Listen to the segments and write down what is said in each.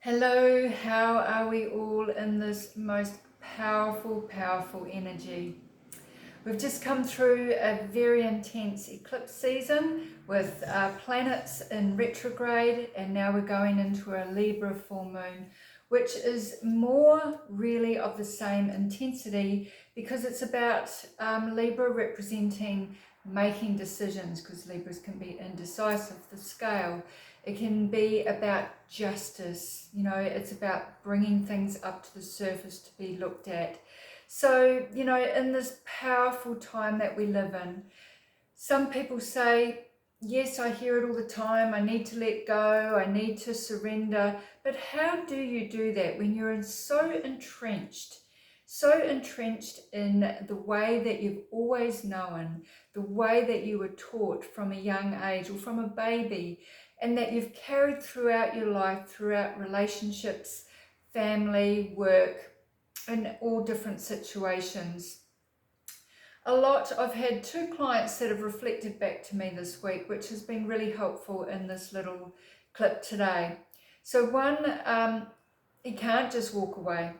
Hello, how are we all in this most powerful energy? We've just come through a very intense eclipse season with planets in retrograde, and now we're going into a Libra full moon, which is more really of the same intensity because it's about Libra representing making decisions, because Libras can be indecisive, the scale. It can be about justice, it's about bringing things up to the surface to be looked at. So, in this powerful time that we live in, some people say, yes, I hear it all the time, I need to let go, I need to surrender. But how do you do that when you're so entrenched in the way that you've always known, the way that you were taught from a young age or from a baby, and that you've carried throughout your life, throughout relationships, family, work, in all different situations. I've had 2 clients that have reflected back to me this week, which has been really helpful in this little clip today. So one, he can't just walk away.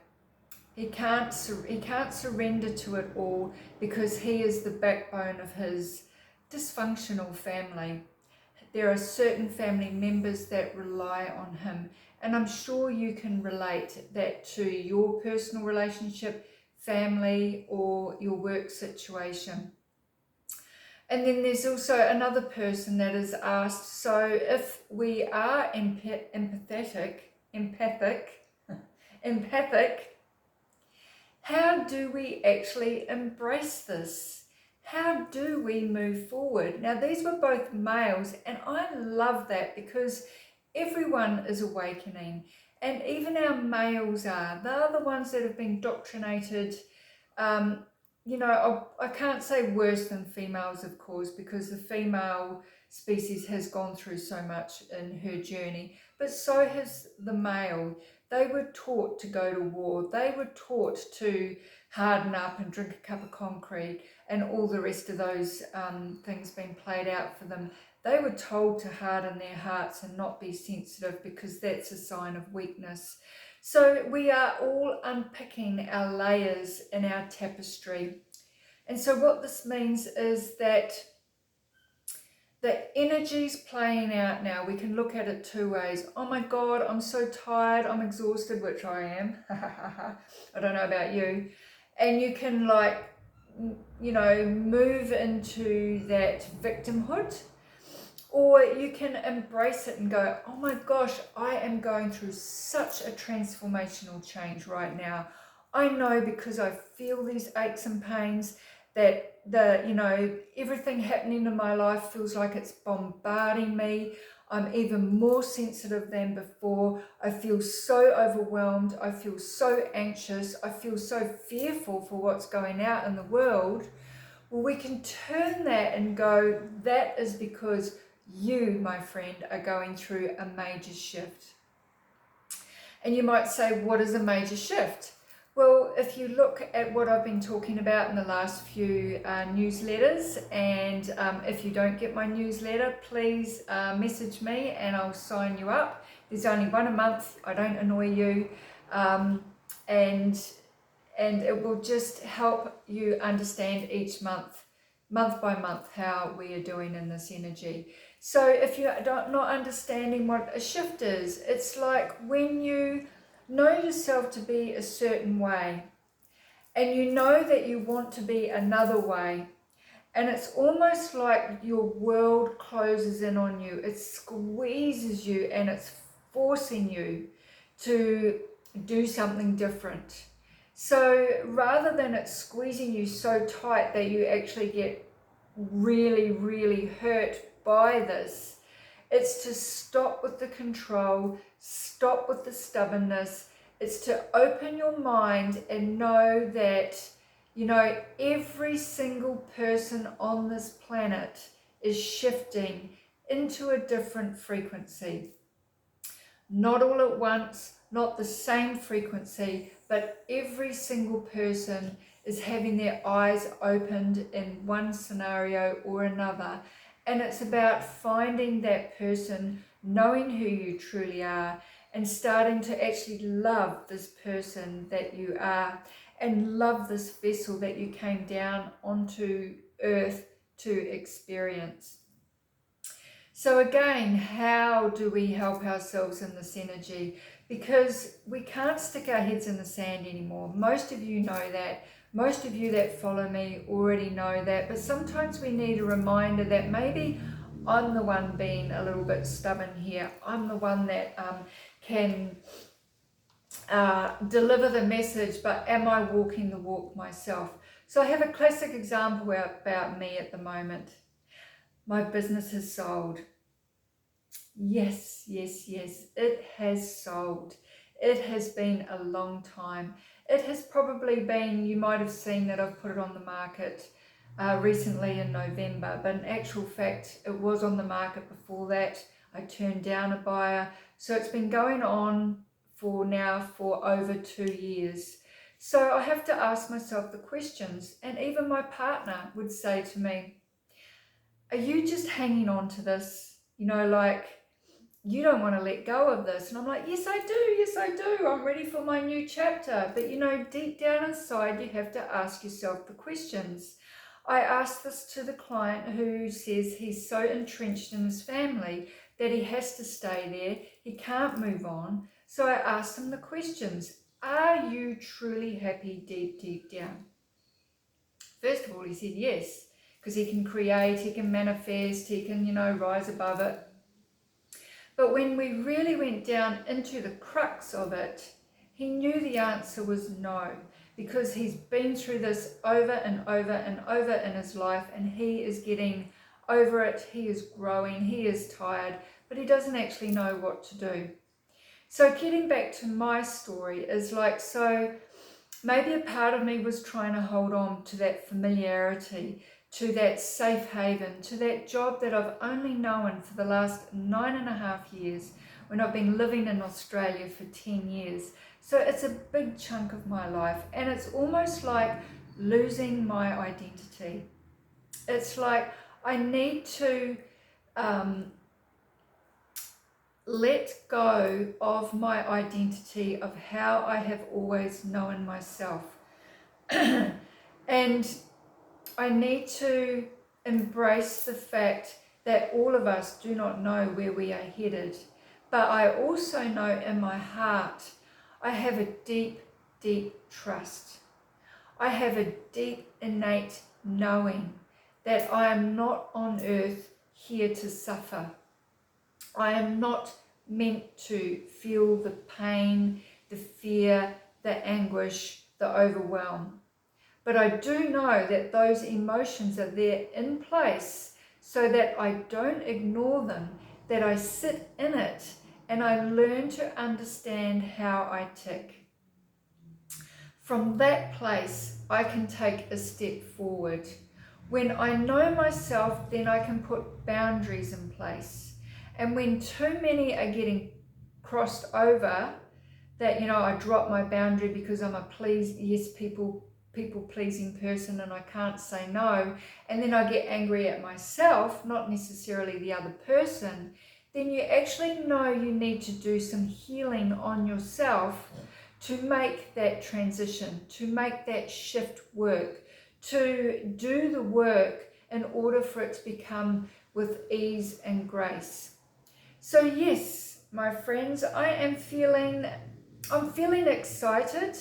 He can't surrender to it all because he is the backbone of his dysfunctional family. There are certain family members that rely on him, and I'm sure you can relate that to your personal relationship, family, or your work situation. And then there's also another person that is asked, so if we are empathic, how do we actually embrace this? How do we move forward? Now, these were both males, and I love that because everyone is awakening, and even our males are. They're the ones that have been indoctrinated. I can't say worse than females, of course, because the female species has gone through so much in her journey, but so has the male. They were taught to go to war. They were taught to harden up and drink a cup of concrete and all the rest of those things being played out for them. They were told to harden their hearts and not be sensitive because that's a sign of weakness. So we are all unpicking our layers in our tapestry. And so what this means is that the energy's playing out now. We can look at it 2 ways. Oh my God, I'm so tired, I'm exhausted, which I am. I don't know about you. And you can move into that victimhood, or you can embrace it and go, oh my gosh, I am going through such a transformational change right now. I know because I feel these aches and pains that everything happening in my life feels like it's bombarding me. I'm even more sensitive than before. I feel so overwhelmed. I feel so anxious. I feel so fearful for what's going out in the world. Well, we can turn that and go, that is because you, my friend, are going through a major shift. And you might say, what is a major shift? Well, if you look at what I've been talking about in the last few newsletters, and if you don't get my newsletter, please message me and I'll sign you up. There's only one a month. I don't annoy you. And it will just help you understand each month by month, how we are doing in this energy. So if you're not understanding what a shift is, it's like when you know yourself to be a certain way and you know that you want to be another way, and it's almost like your world closes in on you. It squeezes you and it's forcing you to do something different. So rather than it squeezing you so tight that you actually get really hurt by this, it's to stop with the control, stop with the stubbornness. It's to open your mind and know that, every single person on this planet is shifting into a different frequency. Not all at once, not the same frequency, but every single person is having their eyes opened in one scenario or another. And it's about finding that person, knowing who you truly are, and starting to actually love this person that you are and love this vessel that you came down onto earth to experience. So again, how do we help ourselves in this energy? Because we can't stick our heads in the sand anymore. Most of you know that. Most of you that follow me already know that. But sometimes we need a reminder that maybe I'm the one being a little bit stubborn here. I'm the one that can deliver the message, but am I walking the walk myself? So I have a classic example about me at the moment. My business has sold. Yes, yes, yes, it has sold. It has been a long time. It has probably been, you might have seen that I've put it on the market recently in November, but in actual fact, it was on the market before that. I turned down a buyer. So it's been going on for over 2 years. So I have to ask myself the questions, and even my partner would say to me, are you just hanging on to this? You know, like, you don't want to let go of this. And I'm like, yes, I do. Yes, I do. I'm ready for my new chapter. But, you know, deep down inside, you have to ask yourself the questions. I asked this to the client who says he's so entrenched in his family that he has to stay there. He can't move on. So I asked him the questions. Are you truly happy deep, deep down? First of all, he said yes, because he can create, he can manifest, he can, you know, rise above it. But when we really went down into the crux of it, he knew the answer was no, because he's been through this over and over and over in his life, and he is getting over it, he is growing, he is tired, but he doesn't actually know what to do. So getting back to my story is like, so maybe a part of me was trying to hold on to that familiarity, to that safe haven, to that job that I've only known for the last 9.5 years, when I've been living in Australia for 10 years. So it's a big chunk of my life, and it's almost like losing my identity. It's like I need to let go of my identity of how I have always known myself. And I need to embrace the fact that all of us do not know where we are headed. But I also know in my heart, I have a deep, deep trust. I have a deep, innate knowing that I am not on earth here to suffer. I am not meant to feel the pain, the fear, the anguish, the overwhelm. But I do know that those emotions are there in place so that I don't ignore them, that I sit in it and I learn to understand how I tick. From that place, I can take a step forward. When I know myself, then I can put boundaries in place. And when too many are getting crossed over, that, you know, I drop my boundary because I'm a people pleasing person and I can't say no, and then I get angry at myself, not necessarily the other person, then you actually know you need to do some healing on yourself to make that transition, to make that shift work, to do the work in order for it to become with ease and grace. So yes, my friends, I'm feeling excited,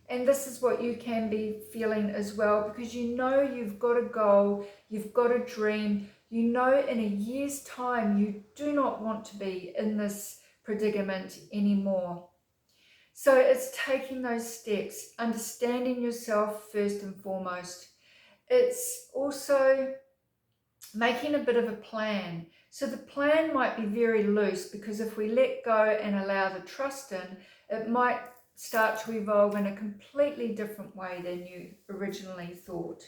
and this is what you can be feeling as well, because you know you've got a goal, you've got a dream, you know in a year's time you do not want to be in this predicament anymore. So it's taking those steps, understanding yourself first and foremost. It's also making a bit of a plan. So the plan might be very loose, because if we let go and allow the trust in, it might start to evolve in a completely different way than you originally thought.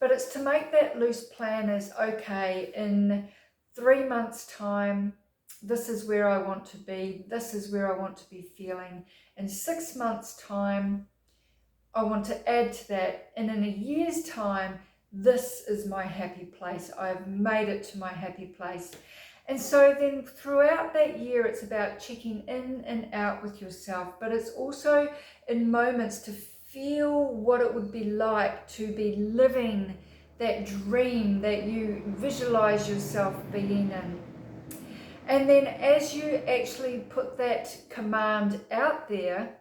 But it's to make that loose plan as, okay, in 3 months' time, this is where I want to be, this is where I want to be feeling. In 6 months' time, I want to add to that, and in a year's time, this is my happy place. I've made it to my happy place. And so then throughout that year, it's about checking in and out with yourself, but it's also in moments to feel what it would be like to be living that dream that you visualize yourself being in. And then as you actually put that command out there,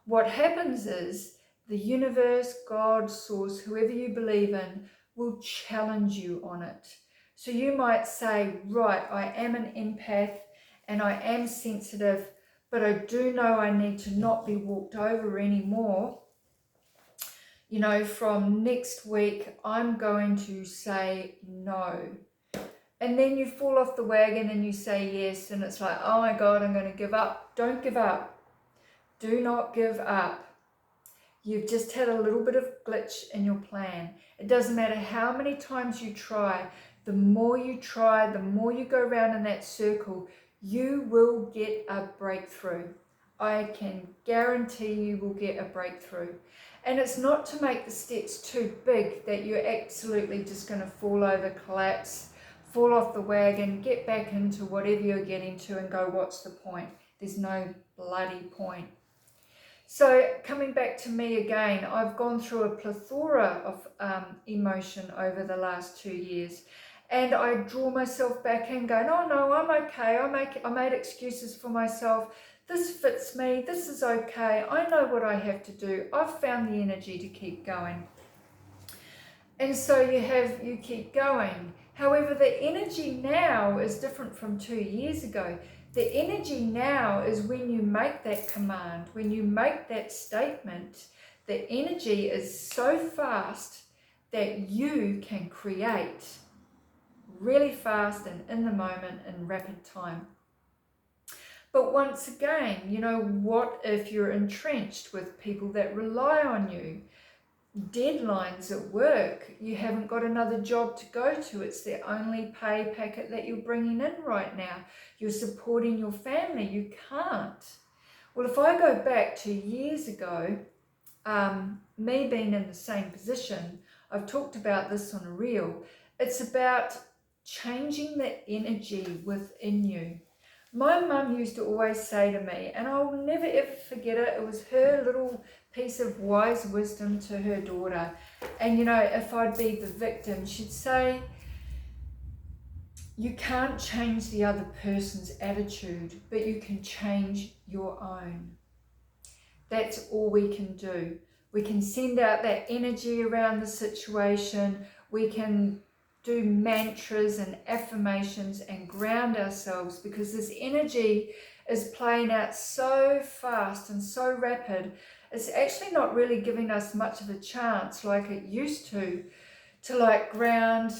what happens is the universe, God, source, whoever you believe in, will challenge you on it. So you might say, right, I am an empath and I am sensitive, but I do know I need to not be walked over anymore. You know, from next week, I'm going to say no. And then you fall off the wagon and you say yes, and it's like, oh my God, I'm going to give up. Don't give up. Do not give up. You've just had a little bit of glitch in your plan. It doesn't matter how many times you try. The more you try, the more you go around in that circle, you will get a breakthrough. I can guarantee you will get a breakthrough. And it's not to make the steps too big that you're absolutely just going to fall over, collapse, fall off the wagon, get back into whatever you're getting to and go, what's the point? There's no bloody point. So coming back to me again, I've gone through a plethora of emotion over the last 2 years, and I draw myself back in going, oh no, I'm okay. I made excuses for myself. This fits me. This is okay. I know what I have to do. I've found the energy to keep going. And so you keep going. However, the energy now is different from 2 years ago. The energy now is when you make that command, when you make that statement, the energy is so fast that you can create really fast and in the moment in rapid time. But once again, you know, what if you're entrenched with people that rely on you? Deadlines at work, you haven't got another job to go to, it's the only pay packet that you're bringing in right now, you're supporting your family, you can't. Well, if I go back 2 years ago, me being in the same position, I've talked about this on a reel, it's about changing the energy within you. My mum used to always say to me, and I'll never ever forget it, it was her little piece of wise wisdom to her daughter. And you know, if I'd be the victim, she'd say, you can't change the other person's attitude, but you can change your own. That's all we can do. We can send out that energy around the situation. We can do mantras and affirmations and ground ourselves, because this energy is playing out so fast and so rapid. It's actually not really giving us much of a chance like it used to like ground,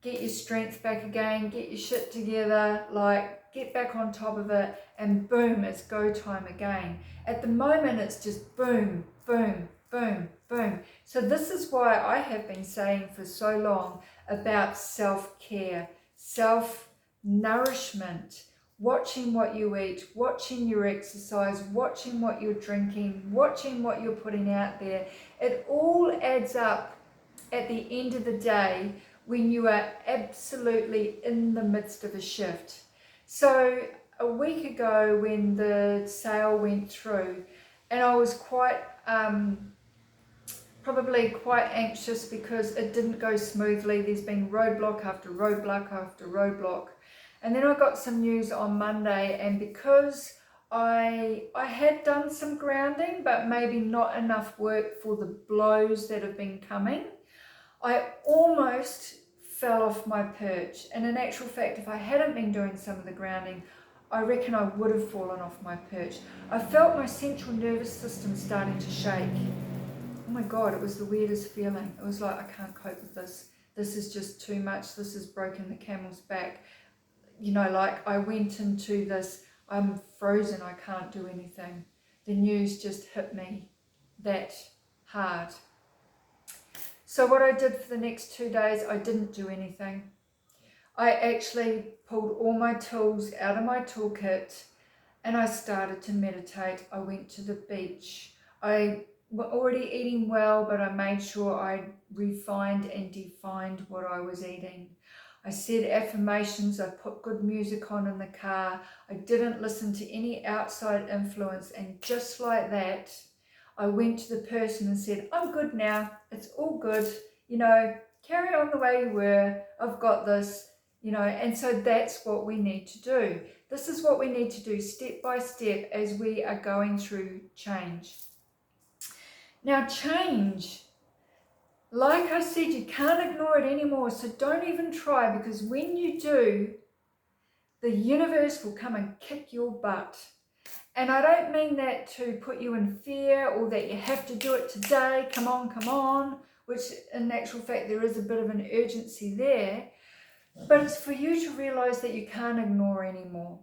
get your strength back again, get your shit together, like get back on top of it, and boom, it's go time again. At the moment, it's just boom, boom, boom, boom. So this is why I have been saying for so long about self-care, self-nourishment, watching what you eat, watching your exercise, watching what you're drinking, watching what you're putting out there. It all adds up at the end of the day when you are absolutely in the midst of a shift. So a week ago when the sale went through, and I was probably quite anxious because it didn't go smoothly. There's been roadblock after roadblock after roadblock. And then I got some news on Monday, and because I had done some grounding, but maybe not enough work for the blows that have been coming, I almost fell off my perch. And in actual fact, if I hadn't been doing some of the grounding, I reckon I would have fallen off my perch. I felt my central nervous system starting to shake. Oh my God, it was the weirdest feeling. It was like, I can't cope with this. This is just too much. This has broken the camel's back. You know, like I went into this, I'm frozen, I can't do anything. The news just hit me that hard. So what I did for the next 2 days, I didn't do anything. I actually pulled all my tools out of my toolkit and I started to meditate. I went to the beach. I was already eating well, but I made sure I refined and defined what I was eating. I said affirmations, I put good music on in the car, I didn't listen to any outside influence, and just like that, I went to the person and said, I'm good now, it's all good, carry on the way you were, I've got this, and so that's what we need to do. This is what we need to do step by step as we are going through change. Now, change, like I said, you can't ignore it anymore, so don't even try, because when you do, the universe will come and kick your butt. And I don't mean that to put you in fear or that you have to do it today, come on, which in actual fact there is a bit of an urgency there, but it's for you to realize that you can't ignore anymore.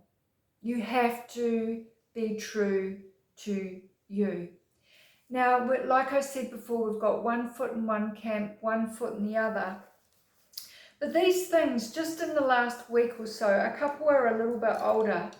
You have to be true to you. Now, like I said before, we've got one foot in one camp, one foot in the other. But these things, just in the last week or so, a couple are a little bit older,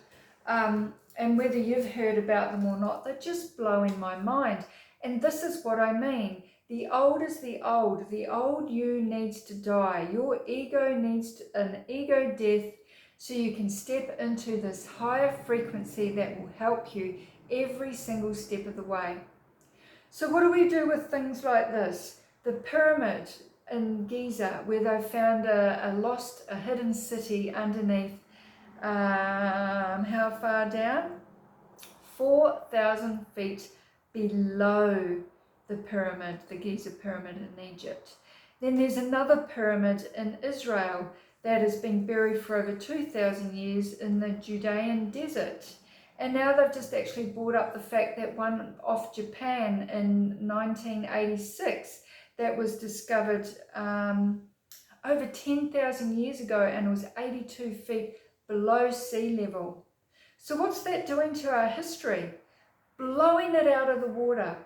and whether you've heard about them or not, they're just blowing my mind. And this is what I mean. The old is the old. The old you needs to die. Your ego needs an ego death so you can step into this higher frequency that will help you every single step of the way. So what do we do with things like this? The pyramid in Giza, where they found a hidden city underneath, how far down? 4,000 feet below the pyramid, the Giza pyramid in Egypt. Then there's another pyramid in Israel that has been buried for over 2,000 years in the Judean desert. And now they've just actually brought up the fact that one off Japan in 1986 that was discovered over 10,000 years ago, and it was 82 feet below sea level. So what's that doing to our history? Blowing it out of the water.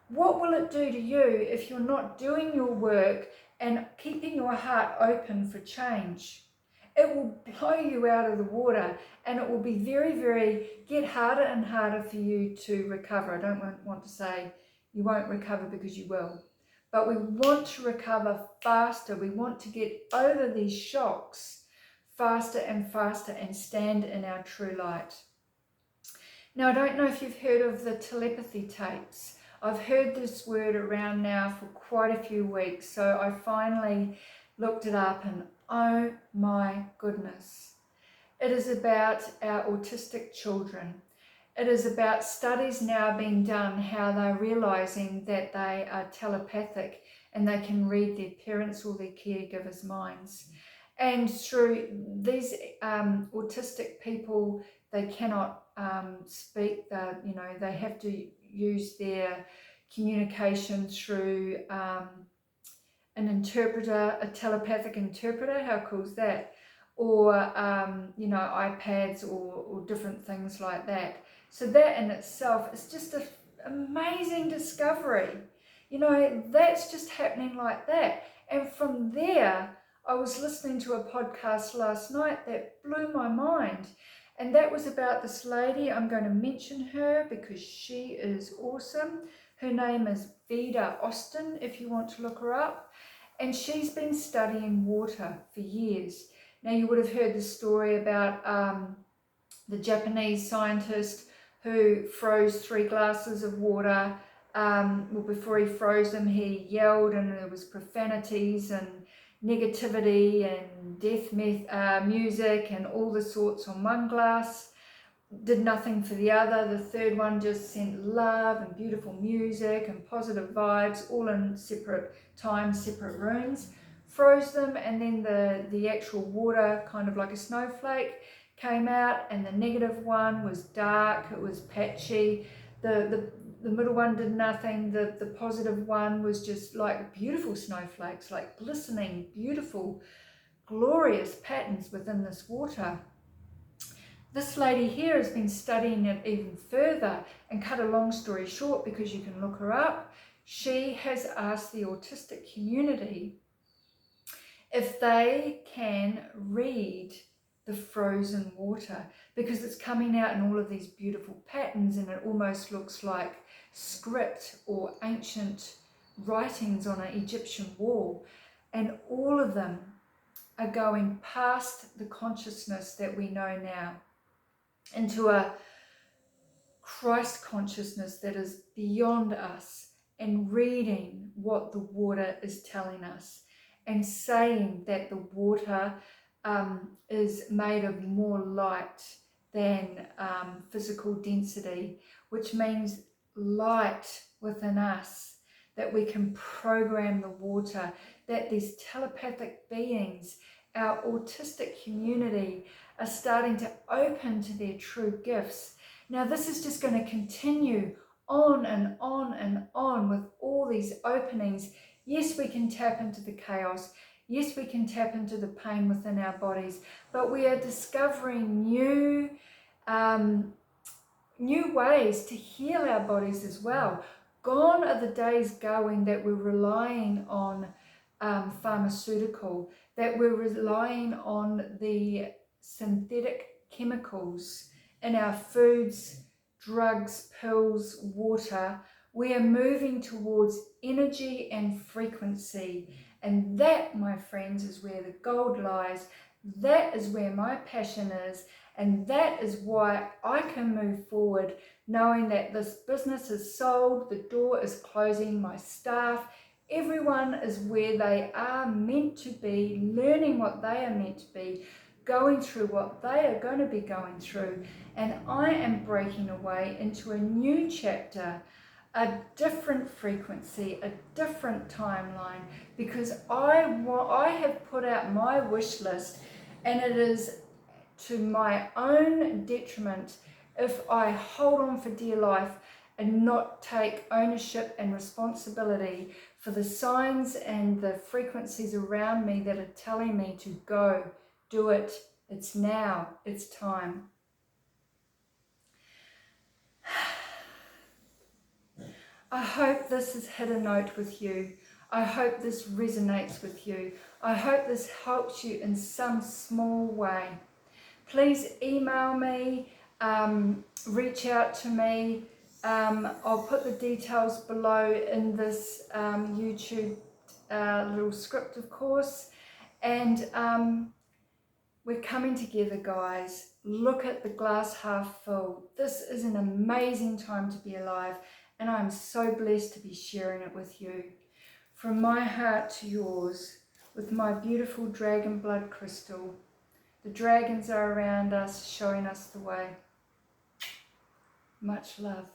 What will it do to you if you're not doing your work and keeping your heart open for change? It will blow you out of the water, and it will be get harder and harder for you to recover. I don't want to say you won't recover, because you will. But we want to recover faster. We want to get over these shocks faster and faster and stand in our true light. Now, I don't know if you've heard of the telepathy tapes. I've heard this word around now for quite a few weeks, so I finally looked it up, and oh my goodness. It is about our autistic children. It is about studies now being done, how they're realizing that they are telepathic and they can read their parents' or their caregivers' minds. And through these autistic people, they cannot speak. They have to use their communication through an interpreter, a telepathic interpreter. How cool is that? Or iPads or different things like that. So that in itself is just an amazing discovery. That's just happening like that. And from there, I was listening to a podcast last night that blew my mind. And that was about this lady. I'm going to mention her because she is awesome. Her name is Vida Austin, if you want to look her up. And she's been studying water for years. Now, you would have heard the story about the Japanese scientist who froze 3 glasses of water. Before he froze them, he yelled, and there was profanities and negativity and death music and all the sorts on one glass. Did nothing for the other. The third one just sent love and beautiful music and positive vibes, all in separate times, separate rooms. Froze them, and then the actual water, kind of like a snowflake, came out, and the negative one was dark, it was patchy. The middle one did nothing. The positive one was just like beautiful snowflakes, like glistening, beautiful, glorious patterns within this water. This lady here has been studying it even further, and cut a long story short, because you can look her up, she has asked the autistic community if they can read the frozen water, because it's coming out in all of these beautiful patterns, and it almost looks like script or ancient writings on an Egyptian wall. And all of them are going past the consciousness that we know now into a Christ consciousness that is beyond us, and reading what the water is telling us and saying that the water is made of more light than physical density, which means light within us, that we can program the water, that these telepathic beings, our autistic community, are starting to open to their true gifts. Now, this is just going to continue on and on and on with all these openings. Yes, we can tap into the chaos. Yes, we can tap into the pain within our bodies, but we are discovering new ways to heal our bodies as well. Gone are the days going that we're relying on pharmaceutical, that we're relying on the synthetic chemicals in our foods, drugs, pills, water. We are moving towards energy and frequency. And that, my friends, is where the gold lies. That is where my passion is. And that is why I can move forward knowing that this business is sold, the door is closing, my staff, everyone is where they are meant to be, learning what they are meant to be, going through what they are going to be going through. And I am breaking away into a new chapter, a different frequency, a different timeline, because I have put out my wish list, and it is to my own detriment if I hold on for dear life and not take ownership and responsibility for the signs and the frequencies around me that are telling me to go, do it, it's now, it's time. I hope this has hit a note with you. I hope this resonates with you. I hope this helps you in some small way. Please email me, reach out to me. I'll put the details below in this YouTube little script, of course. And we're coming together, guys. Look at the glass half full. This is an amazing time to be alive, and I'm so blessed to be sharing it with you. From my heart to yours, with my beautiful dragon blood crystal. The dragons are around us, showing us the way. Much love.